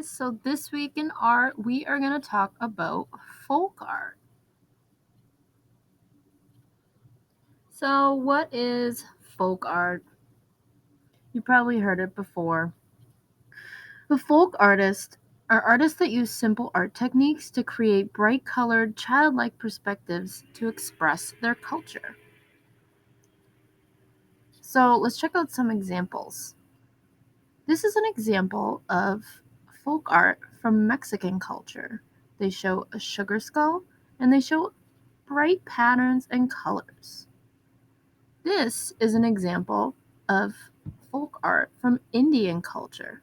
guys. So this week in art, we are going to talk about folk art. So what is folk art? You probably heard it before. The folk artists are artists that use simple art techniques to create bright-colored, childlike perspectives to express their culture. So let's check out some examples. This is an example of folk art from Mexican culture. They show a sugar skull and they show bright patterns and colors. This is an example of folk art from Indian culture.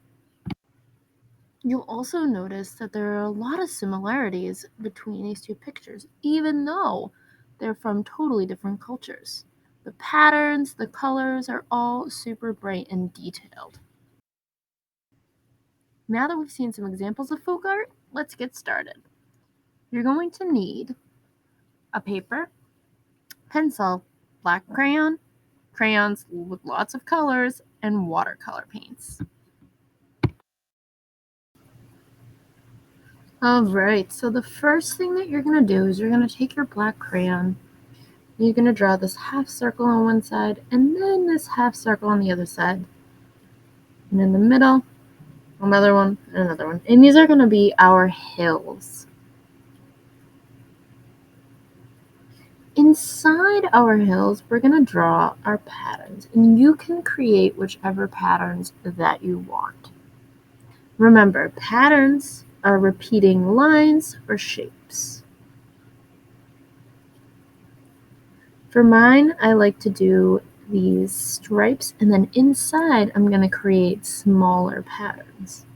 You'll also notice that there are a lot of similarities between these two pictures, even though they're from totally different cultures. The patterns, the colors are all super bright and detailed. Now that we've seen some examples of folk art, let's get started. You're going to need a paper, pencil, black crayon, crayons with lots of colors, and watercolor paints. Alright, so the first thing that you're going to do is you're going to take your black crayon. You're going to draw this half circle on one side and then this half circle on the other side. And in the middle, another one, and another one. And these are going to be our hills. Inside our hills, we're going to draw our patterns, and you can create whichever patterns that you want. Remember, patterns are repeating lines or shapes. For mine, I like to do these stripes, and then inside, I'm going to create smaller patterns.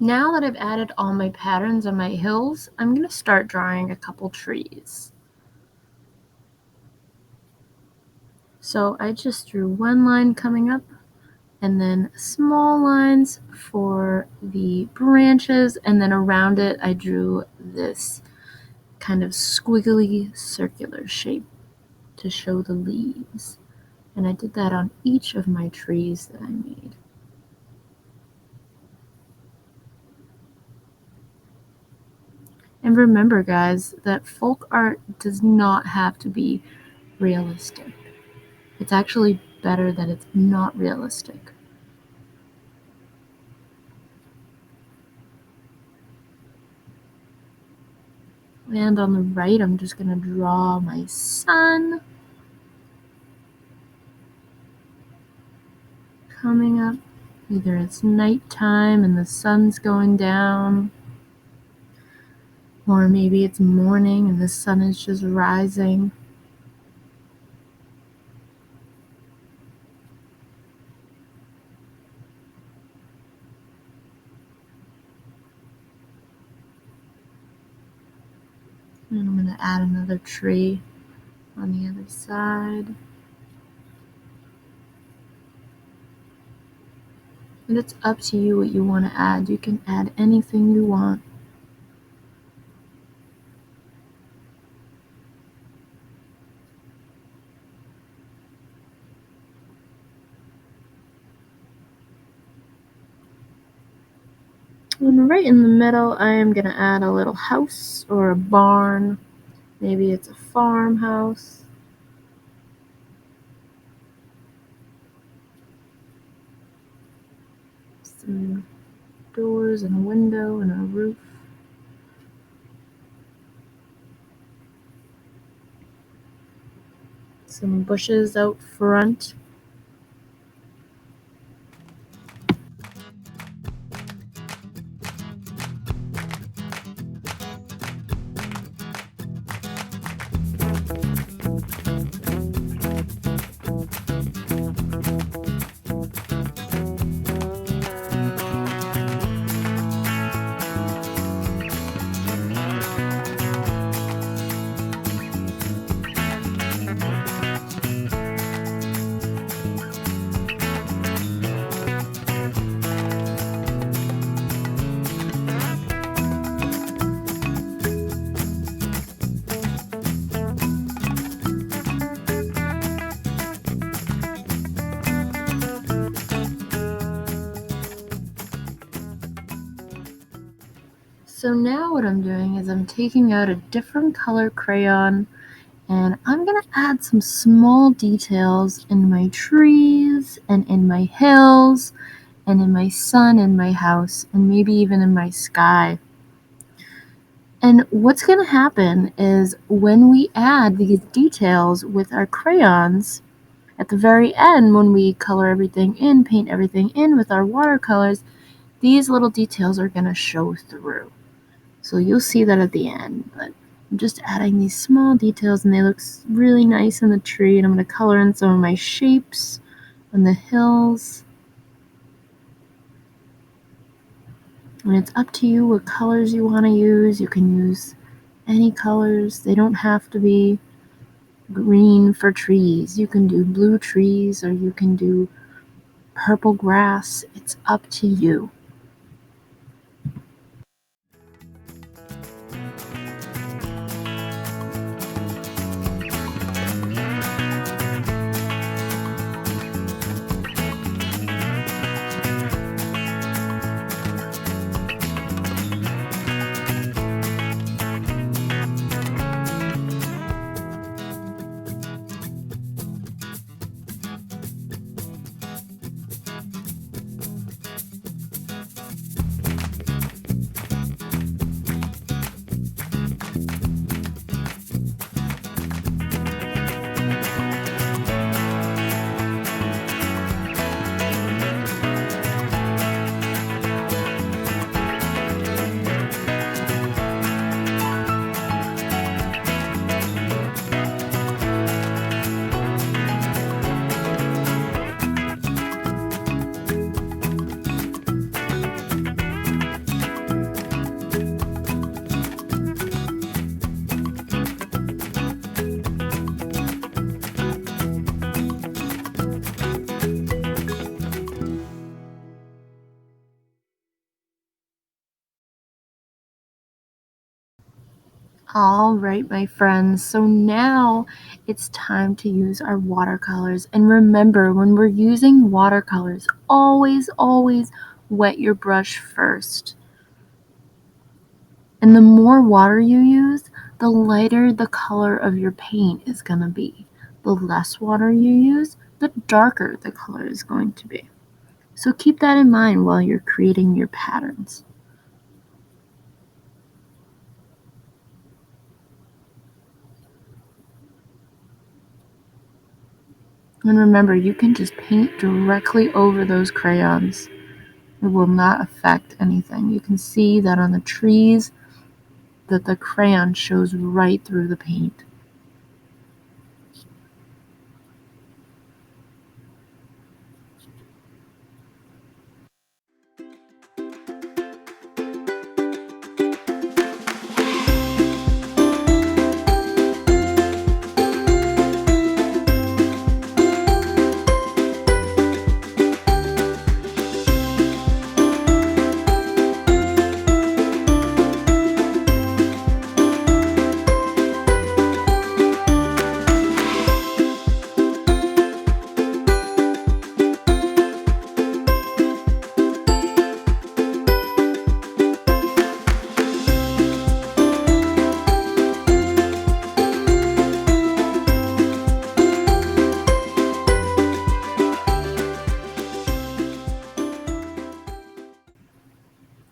Now that I've added all my patterns on my hills, I'm going to start drawing a couple trees. So I just drew one line coming up, and then small lines for the branches, and then around it I drew this kind of squiggly circular shape to show the leaves. And I did that on each of my trees that I made. And remember, guys, that folk art does not have to be realistic. It's actually better that it's not realistic. And on the right, I'm just going to draw my sun coming up. Either it's nighttime and the sun's going down, or maybe it's morning and the sun is just rising. And I'm going to add another tree on the other side. And it's up to you what you want to add. You can add anything you want. And right in the middle, I am going to add a little house or a barn. Maybe it's a farmhouse. Some doors and a window and a roof. Some bushes out front. So now what I'm doing is I'm taking out a different color crayon and I'm going to add some small details in my trees and in my hills and in my sun and my house and maybe even in my sky. And what's going to happen is when we add these details with our crayons, at the very end, when we color everything in, paint everything in with our watercolors, these little details are going to show through. So you'll see that at the end, but I'm just adding these small details and they look really nice in the tree, and I'm going to color in some of my shapes on the hills. And it's up to you what colors you want to use. You can use any colors. They don't have to be green for trees. You can do blue trees or you can do purple grass. It's up to you. All right, my friends. So now it's time to use our watercolors. And remember, when we're using watercolors, always wet your brush first. And the more water you use, the lighter the color of your paint is going to be. The less water you use, the darker the color is going to be. So keep that in mind while you're creating your patterns. And remember, you can just paint directly over those crayons. It will not affect anything. You can see that on the trees that the crayon shows right through the paint.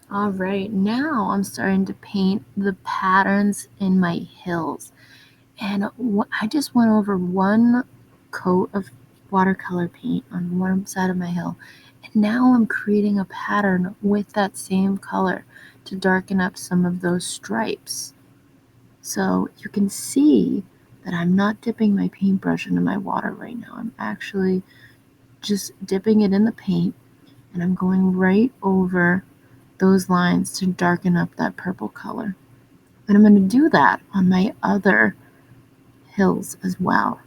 All right, now I'm starting to paint the patterns in my hills. And I just went over one coat of watercolor paint on one side of my hill. And now I'm creating a pattern with that same color to darken up some of those stripes. So you can see that I'm not dipping my paintbrush into my water right now. I'm actually just dipping it in the paint, and I'm going right over those lines to darken up that purple color. And I'm going to do that on my other hills as well.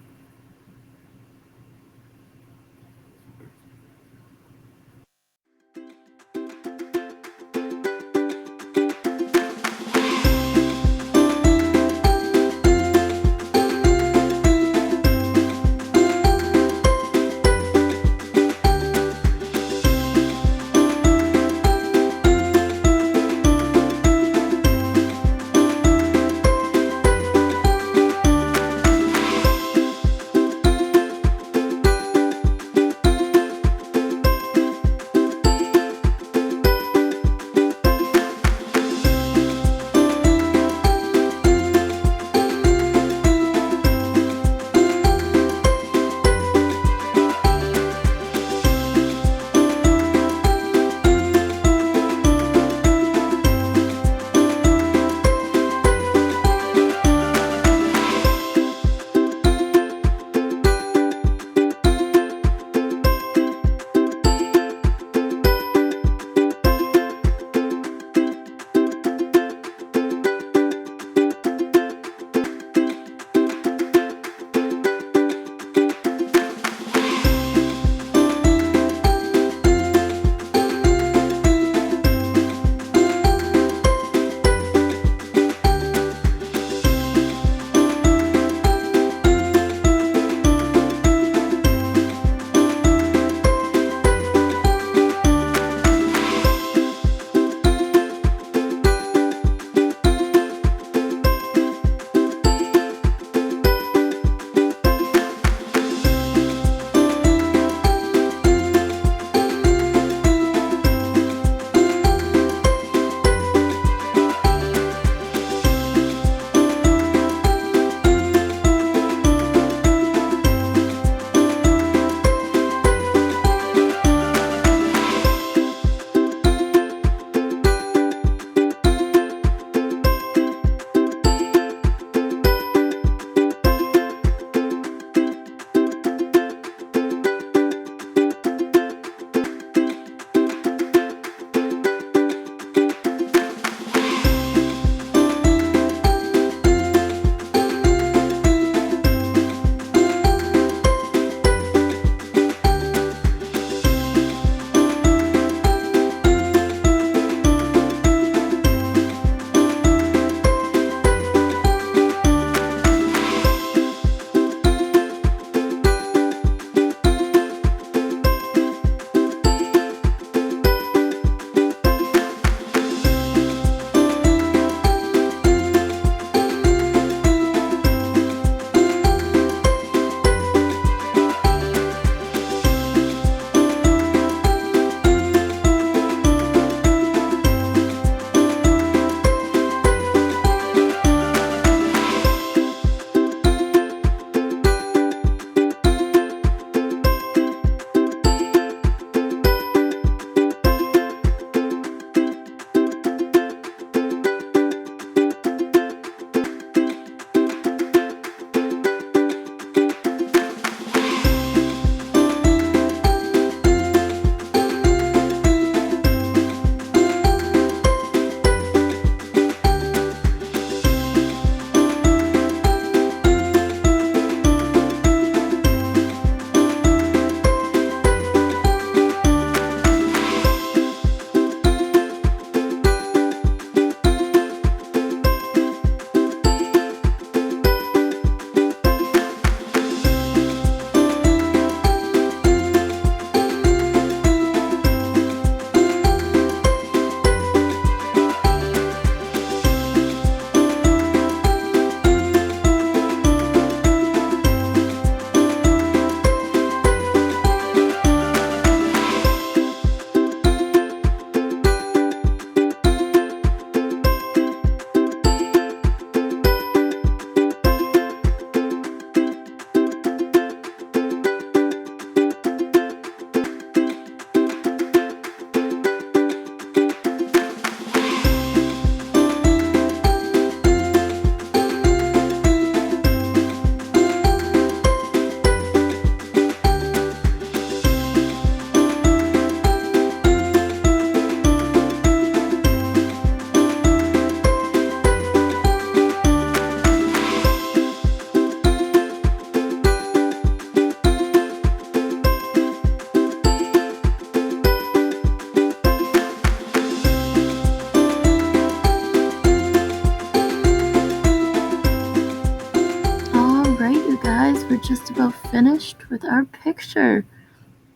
guys, we're just about finished with our picture.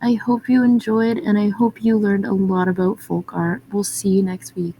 I hope you enjoyed and I hope you learned a lot about folk art. We'll see you next week.